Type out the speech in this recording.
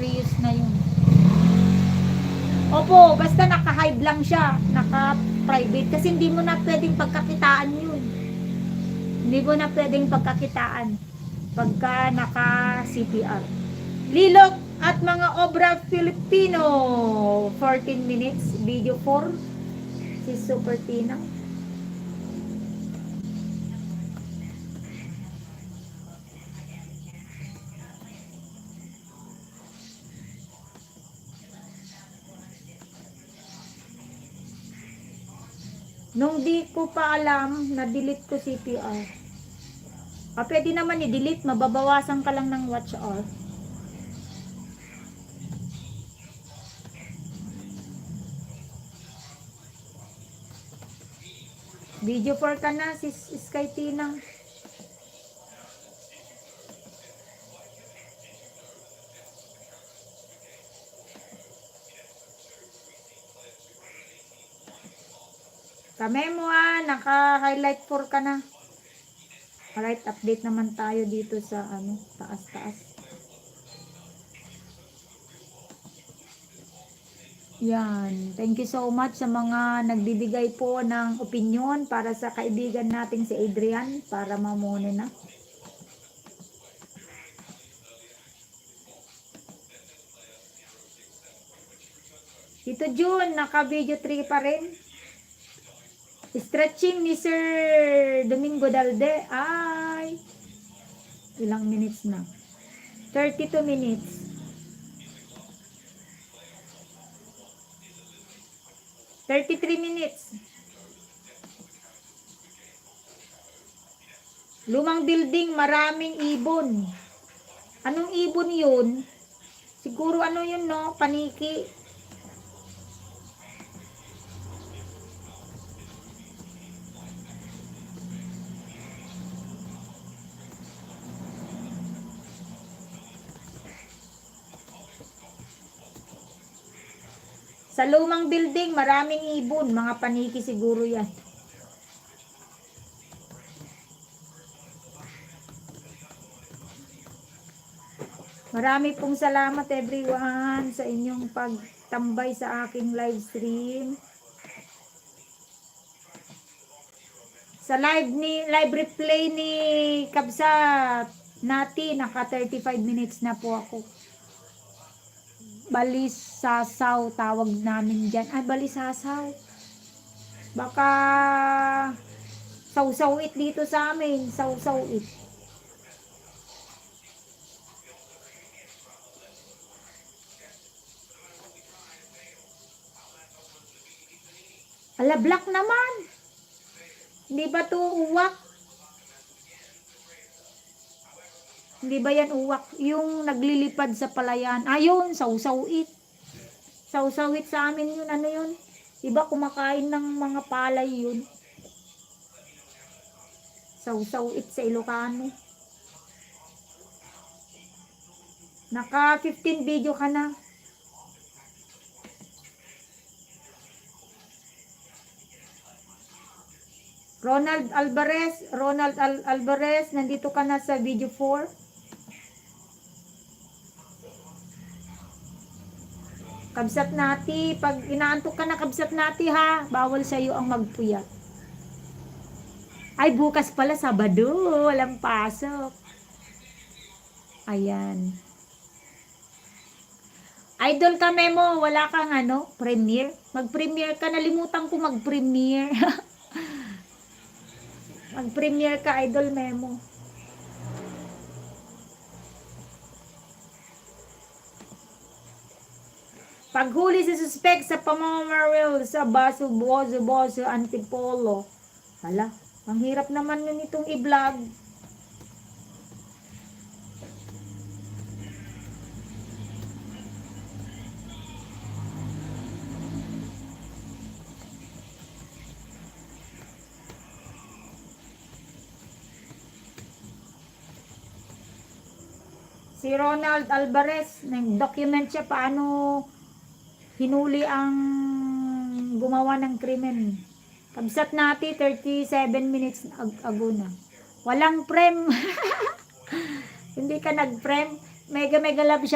serious na yun. Opo, basta naka-hide lang siya, naka-private, kasi hindi mo na pwedeng pagkakitaan yun. Hindi mo na pwedeng pagkakitaan pagka naka-CPR. Lilok at mga obra Filipino, 14 minutes, video 4, si Super Tina. Nung di ko pa alam, na-delete ko CPR. Pwede naman i-delete, mababawasan ka lang ng watch hour. Video 4 ka na, sis Sky Tina. Kamemo naka-highlight 4 ka na. Alright, update naman tayo dito sa taas-taas. Yan. Thank you so much sa mga nagbibigay po ng opinion para sa kaibigan nating si Adrian para mamune na. Tito June, naka-video 3 pa rin. Stretching ni Sir Domingo Dalde. Ay, ilang minutes na? 32 minutes. 33 minutes. Lumang building, maraming ibon. Anong ibon yun? Siguro yun, no? Paniki. Sa lumang building, maraming ibon. Mga paniki siguro yan. Marami pong salamat everyone sa inyong pagtambay sa aking live stream. Sa live replay ni Kabsat Nati, naka 35 minutes na po ako. Balisasaw tawag namin dyan. Ay, balisasaw. Baka saw-sawit dito sa amin. Saw-sawit. Ala, black naman. Hindi ba to uwak? Hindi ba yan uwak? Yung naglilipad sa palayan. Ayun, saw-sawit. Saw-sawit sa amin yun. Ano yun? Iba kumakain ng mga palay yun. Saw-sawit sa Ilocano. Naka 15 video ka na. Ronald Alvarez, nandito ka na sa video 4. Kabsat Nati, pag inaantok ka na Kabsat Nati ha, bawal sa iyo ang magpuyat. Ay, bukas pala Sabado, walang pasok. Ayan. Idol ka Memo, wala kang premiere? Mag-premiere ka, nalimutan ko mag-premiere. Mag-premiere ka, Idol Memo. Paghuli sa suspect sa pamamaril sa Boso Antipolo. Hala, ang hirap naman nun itong i-vlog. Si Ronald Alvarez, nag-document siya paano hinuli ang gumawa ng krimen. Kabsat Nati, 37 minutes ago na. Walang prem. Hindi ka nag-prem. Mega love siya.